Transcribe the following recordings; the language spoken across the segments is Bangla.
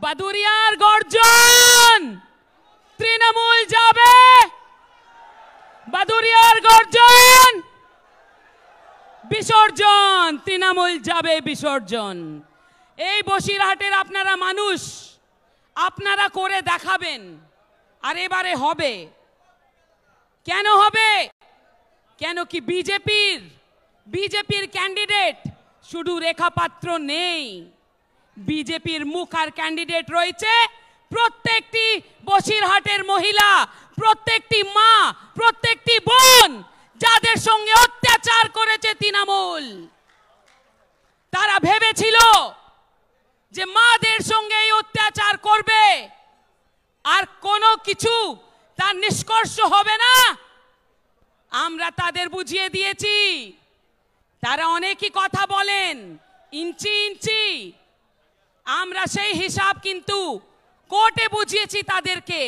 বাদুরিয়ার গর্জন, তৃণমূল যাবে, বাদুরিয়ার গর্জন, বিসর্জন, তৃণমূল যাবে বিসর্জন। এই বসিরহাটের আপনারা মানুষ, আপনারা করে দেখাবেন। আর এবারে হবে। কেন হবে? কেন কি বিজেপির ক্যান্ডিডেট শুধু রেখা পাত্র নেই, বিজেপির মুখ আর ক্যান্ডিডেট রয়েছে প্রত্যেকটি বসিরহাটের মহিলা, প্রত্যেকটি মা, প্রত্যেকটি বোন যাদের সঙ্গে অত্যাচার করেছে তৃণমূল। তারা ভেবেছিল যে মাদের সঙ্গে এই অত্যাচার করবে আর কোনো কিছু তার নিষ্কর্ষ হবে না। আমরা তাদের বুঝিয়ে দিয়েছি। তারা অনেকই কথা বলেন ইঞ্চি ইঞ্চি, আমরা সেই হিসাব কিন্তু কোর্টে বুঝিয়েছি তাদেরকে।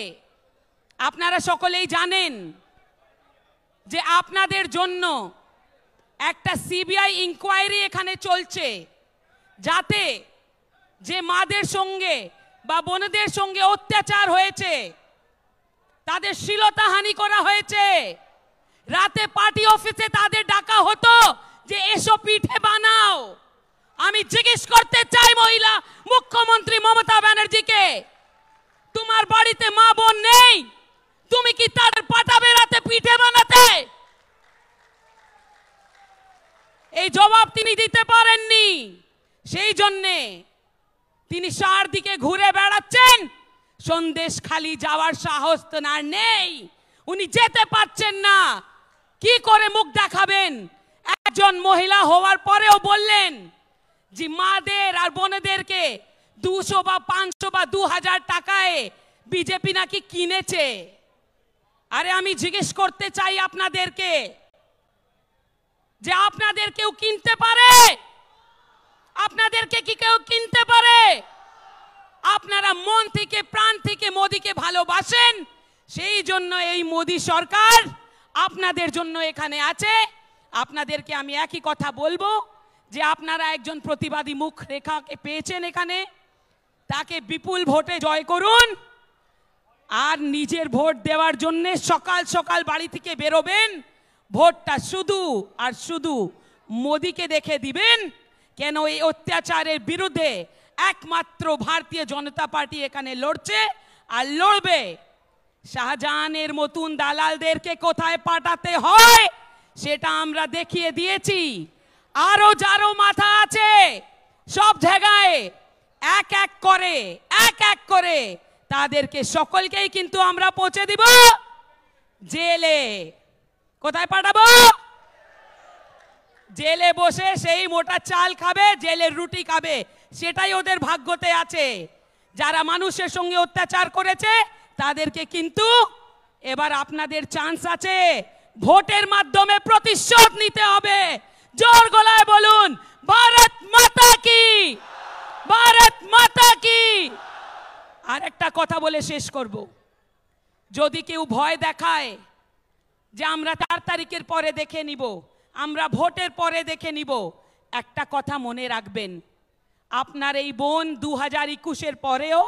আপনারা সকলেই জানেন যে আপনাদের জন্য একটা সিবিআই ইনকোয়ারি এখানে চলছে, যাতে যে মাদের সঙ্গে বা বোনদের সঙ্গে অত্যাচার হয়েছে, তাদের শ্লীলতাহানি করা হয়েছে, রাতে পার্টি অফিসে তাদের ডাকা হতো যে এসো পিঠে বানাও। আমি জিজ্ঞেস করতে চাই মহিলা মুখ্যমন্ত্রী মমতা ব্যানার্জিকে, তোমার বাড়িতে মা বোন নেই? তুমি কি তাদের পাঠাবে রাতে পিঠে বানাতে? এই জবাব তিনি দিতে পারেননি। সেই জন্যে তিনি চারদিকে ঘুরে বেড়াচ্ছেন। সন্দেশখালি যাওয়ার সাহস তো আর নেই, উনি যেতে পারছেন না। কি করে মুখ দেখাবেন? একজন মহিলা হওয়ার পরেও বললেন যে মাদের আর বোনেদেরকে 200 বা 500 বা 2000 টাকায় বিজেপি নাকি কিনেছে। আরে আমি জিজ্ঞেস করতে চাই আপনাদেরকে যে আপনাদের কেউ কিনতে পারে? আপনাদেরকে কি কেউ কিনতে পারে? আপনারা মন থেকে প্রাণ থেকে মোদিকে ভালোবাসেন, সেই জন্য এই মোদি সরকার আপনাদের জন্য এখানে আছে। আপনাদেরকে আমি একই কথা বলবো যে আপনারা একজন প্রতিবাদী মুখ রেখাকে পেয়েছেন এখানে, তাকে বিপুল ভোটে জয় করুন। আর নিজের ভোট দেওয়ার জন্য সকাল সকাল বাড়ি থেকে বেরোবেন, ভোটটা শুধু আর শুধু মোদিকে দেখে দিবেন। কেন এই অত্যাচারের বিরুদ্ধে একমাত্র ভারতীয় জনতা পার্টি এখানে লড়ছে আর লড়বে। শাহজাহানের মতন দালালদেরকে কোথায় পাঠাতে হয় সেটা আমরা দেখিয়ে দিয়েছি। আরো যারো মাথা আছে সব জায়গায় এক এক করে তাদেরকে সকলকেই কিন্তু আমরা পৌঁছে দিব জেলে। কোথায় পাঠাবো? জেলে বসে সেই মোটা চাল খাবে, জেলের রুটি খাবে, সেটাই ওদের ভাগ্যতে আছে। যারা মানুষের সঙ্গে অত্যাচার করেছে তাদেরকে কিন্তু এবার আপনাদের চান্স আছে, ভোটের মাধ্যমে প্রতিশোধ নিতে হবে। জোর গলায় বলুন ভারত মাতা কি, ভারত মাতা কি। আর একটা কথা বলে শেষ করব, যদি কেউ ভয় দেখায় যে আমরা 4 তারিখের পরে দেখে নিব, আমরা ভোটের পরে দেখে নিব, একটা কথা মনে রাখবেন, আপনার এই বোন 2021-এর পরেও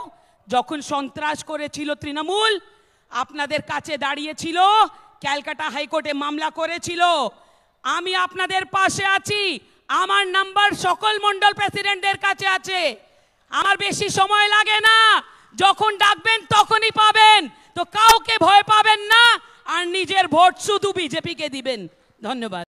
যখন সন্ত্রাস করেছিল তৃণমূল, আপনাদের কাছে দাঁড়িয়েছিল, ক্যালকাটা হাইকোর্টে মামলা করেছিল। আমি আপনাদের পাশে আছি। আমার নাম্বার সকল মন্ডল প্রেসিডেন্টদের কাছে আছে। আমার বেশি সময় লাগে না, যখন ডাকবেন তখনই পাবেন। তো কাউকে ভয় পাবেন না, আর নিজের ভোট শুধু বিজেপিকে দিবেন। ধন্যবাদ।